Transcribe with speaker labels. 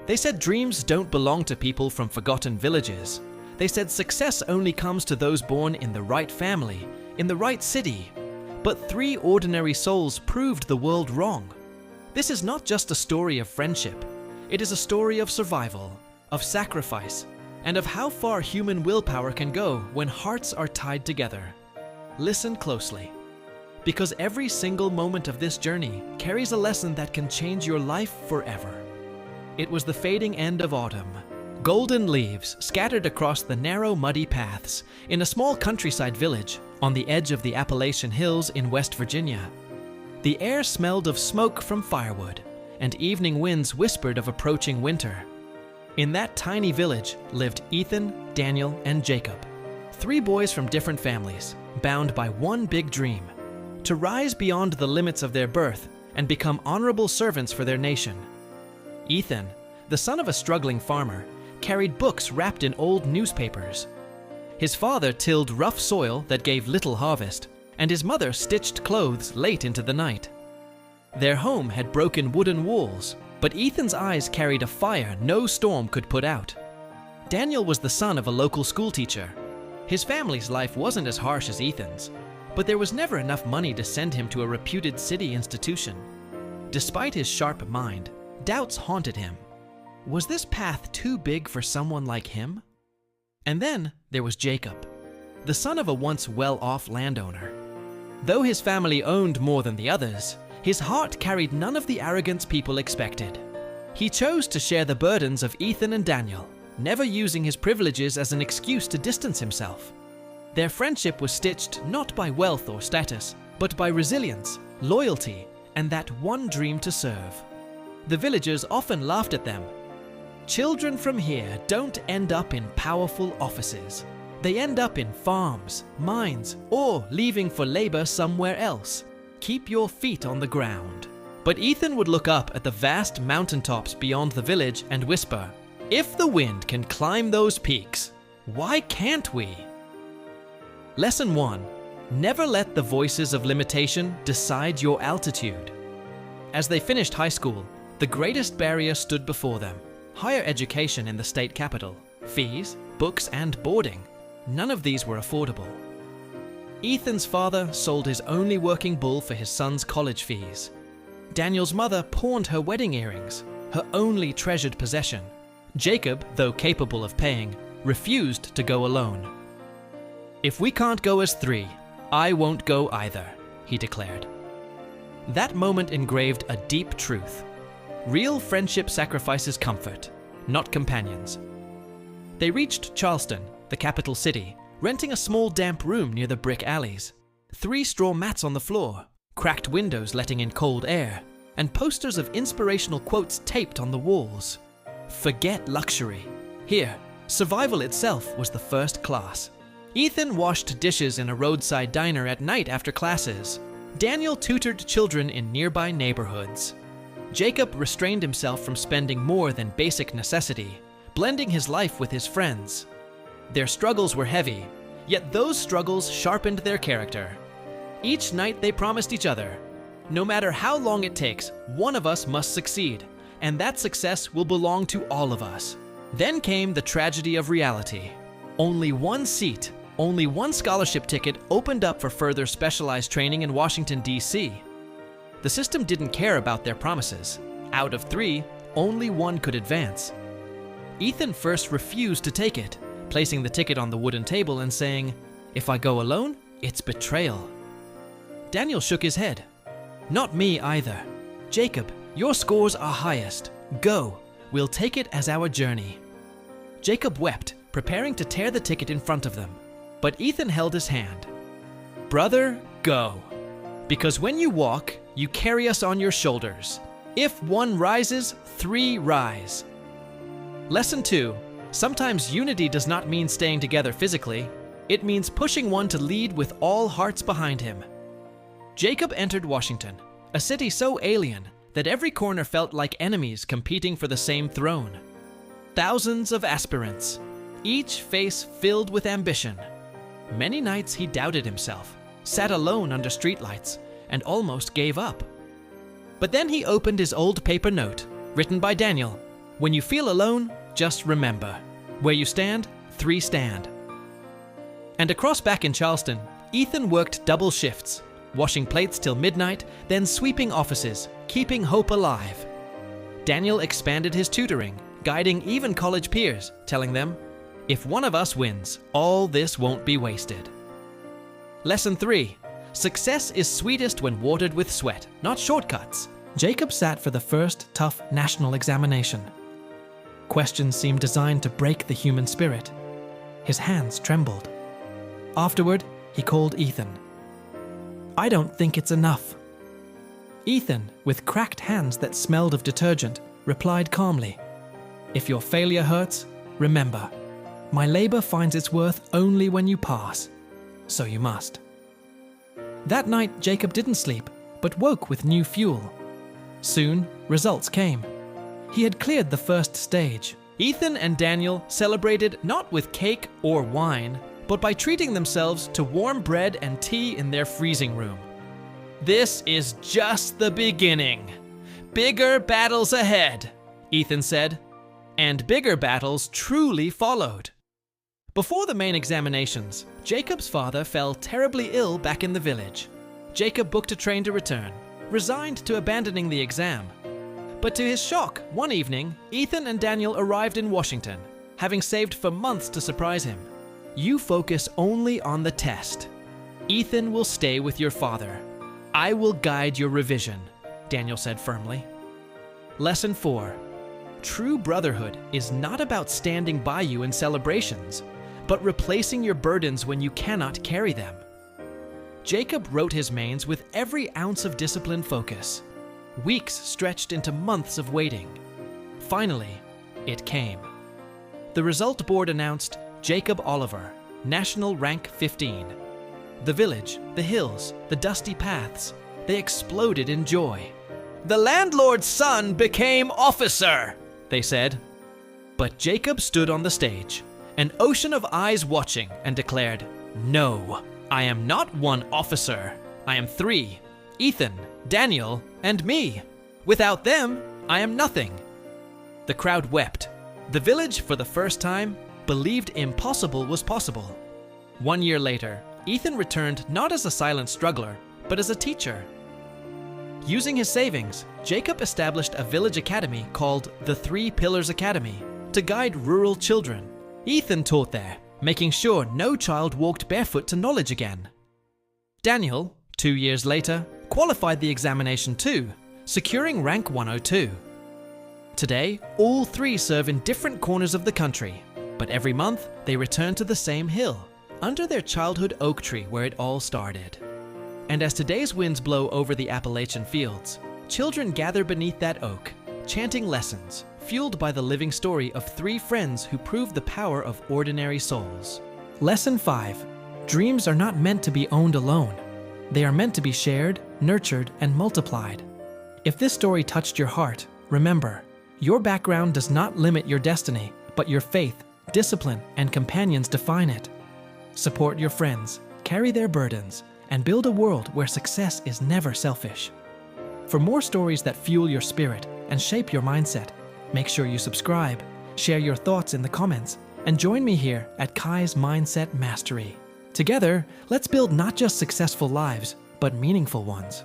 Speaker 1: They said dreams don't belong to people from forgotten villages. They said success only comes to those born in the right family, in the right city. But 3 ordinary souls proved the world wrong. This is not just a story of friendship. It is a story of survival, of sacrifice, and of how far human willpower can go when hearts are tied together. Listen closely, because every single moment of this journey carries a lesson that can change your life forever. It was the fading end of autumn. Golden leaves scattered across the narrow, muddy paths in a small countryside village on the edge of the Appalachian Hills in West Virginia. The air smelled of smoke from firewood, and evening winds whispered of approaching winter. In that tiny village lived Ethan, Daniel, and Jacob, 3 boys from different families, bound by one big dream: to rise beyond the limits of their birth and become honorable servants for their nation. Ethan, the son of a struggling farmer, carried books wrapped in old newspapers. His father tilled rough soil that gave little harvest, and his mother stitched clothes late into the night. Their home had broken wooden walls, but Ethan's eyes carried a fire no storm could put out. Daniel was the son of a local schoolteacher. His family's life wasn't as harsh as Ethan's, but there was never enough money to send him to a reputed city institution. Despite his sharp mind, doubts haunted him. Was this path too big for someone like him? And then there was Jacob, the son of a once well-off landowner. Though his family owned more than the others, his heart carried none of the arrogance people expected. He chose to share the burdens of Ethan and Daniel, never using his privileges as an excuse to distance himself. Their friendship was stitched not by wealth or status, but by resilience, loyalty, and that one dream to serve. The villagers often laughed at them. Children from here don't end up in powerful offices. They end up in farms, mines, or leaving for labor somewhere else. Keep your feet on the ground. But Ethan would look up at the vast mountaintops beyond the village and whisper, "If the wind can climb those peaks, why can't we?" Lesson 1. Never let the voices of limitation decide your altitude. As they finished high school, the greatest barrier stood before them: higher education in the state capital, fees, books, and boarding. None of these were affordable. Ethan's father sold his only working bull for his son's college fees. Daniel's mother pawned her wedding earrings, her only treasured possession. Jacob, though capable of paying, refused to go alone. "If we can't go as 3, I won't go either," he declared. That moment engraved a deep truth. Real friendship sacrifices comfort, not companions. They reached Charleston, the capital city, renting a small damp room near the brick alleys. 3 straw mats on the floor, cracked windows letting in cold air, and posters of inspirational quotes taped on the walls. Forget luxury. Here, survival itself was the first class. Ethan washed dishes in a roadside diner at night after classes. Daniel tutored children in nearby neighborhoods. Jacob restrained himself from spending more than basic necessity, blending his life with his friends. Their struggles were heavy, yet those struggles sharpened their character. Each night they promised each other, "No matter how long it takes, one of us must succeed, and that success will belong to all of us." Then came the tragedy of reality. Only one seat, only one scholarship ticket opened up for further specialized training in Washington, D.C. The system didn't care about their promises. Out of 3, only one could advance. Ethan first refused to take it, placing the ticket on the wooden table and saying, "If I go alone, it's betrayal." Daniel shook his head. "Not me either. Jacob, your scores are highest. Go. We'll take it as our journey." Jacob wept, preparing to tear the ticket in front of them. But Ethan held his hand. "Brother, go. Because when you walk, you carry us on your shoulders. If one rises, 3 rise." Lesson 2. Sometimes unity does not mean staying together physically. It means pushing one to lead with all hearts behind him. Jacob entered Washington, a city so alien that every corner felt like enemies competing for the same throne. Thousands of aspirants, each face filled with ambition. Many nights he doubted himself, sat alone under streetlights, and almost gave up. But then he opened his old paper note, written by Daniel. When you feel alone, just remember, where you stand, 3 stand. And across back in Charleston, Ethan worked double shifts, washing plates till midnight, then sweeping offices, keeping hope alive. Daniel expanded his tutoring, guiding even college peers, telling them, if one of us wins, all this won't be wasted. Lesson 3. Success is sweetest when watered with sweat, not shortcuts. Jacob sat for the first tough national examination. Questions seemed designed to break the human spirit. His hands trembled. Afterward, he called Ethan. I don't think it's enough. Ethan, with cracked hands that smelled of detergent, replied calmly, if your failure hurts, remember, my labor finds its worth only when you pass, so you must. That night, Jacob didn't sleep, but woke with new fuel. Soon, results came. He had cleared the first stage. Ethan and Daniel celebrated not with cake or wine, but by treating themselves to warm bread and tea in their freezing room. This is just the beginning. Bigger battles ahead, Ethan said, and bigger battles truly followed. Before the main examinations, Jacob's father fell terribly ill back in the village. Jacob booked a train to return, resigned to abandoning the exam. But to his shock, one evening, Ethan and Daniel arrived in Washington, having saved for months to surprise him. You focus only on the test. Ethan will stay with your father. I will guide your revision, Daniel said firmly. Lesson 4. True brotherhood is not about standing by you in celebrations, but replacing your burdens when you cannot carry them. Jacob wrote his mains with every ounce of disciplined focus. Weeks stretched into months of waiting. Finally, it came. The result board announced Jacob Oliver, national rank 15. The village, the hills, the dusty paths, they exploded in joy. The landlord's son became officer, they said. But Jacob stood on the stage, an ocean of eyes watching, and declared, no, I am not one officer. I am 3, Ethan, Daniel, and me. Without them, I am nothing. The crowd wept. The village, for the first time, believed impossible was possible. 1 year later, Ethan returned not as a silent struggler, but as a teacher. Using his savings, Jacob established a village academy called the 3 Pillars Academy to guide rural children. Ethan taught there, making sure no child walked barefoot to knowledge again. Daniel, 2 years later, qualified the examination too, securing rank 102. Today, all 3 serve in different corners of the country, but every month they return to the same hill, under their childhood oak tree where it all started. And as today's winds blow over the Appalachian fields, children gather beneath that oak, chanting lessons, fueled by the living story of 3 friends who proved the power of ordinary souls. Lesson 5. Dreams are not meant to be owned alone. They are meant to be shared, nurtured, and multiplied. If this story touched your heart, remember, your background does not limit your destiny, but your faith, discipline, and companions define it. Support your friends, carry their burdens, and build a world where success is never selfish. For more stories that fuel your spirit and shape your mindset, make sure you subscribe, share your thoughts in the comments, and join me here at Kai's Mindset Mastery. Together, let's build not just successful lives, but meaningful ones.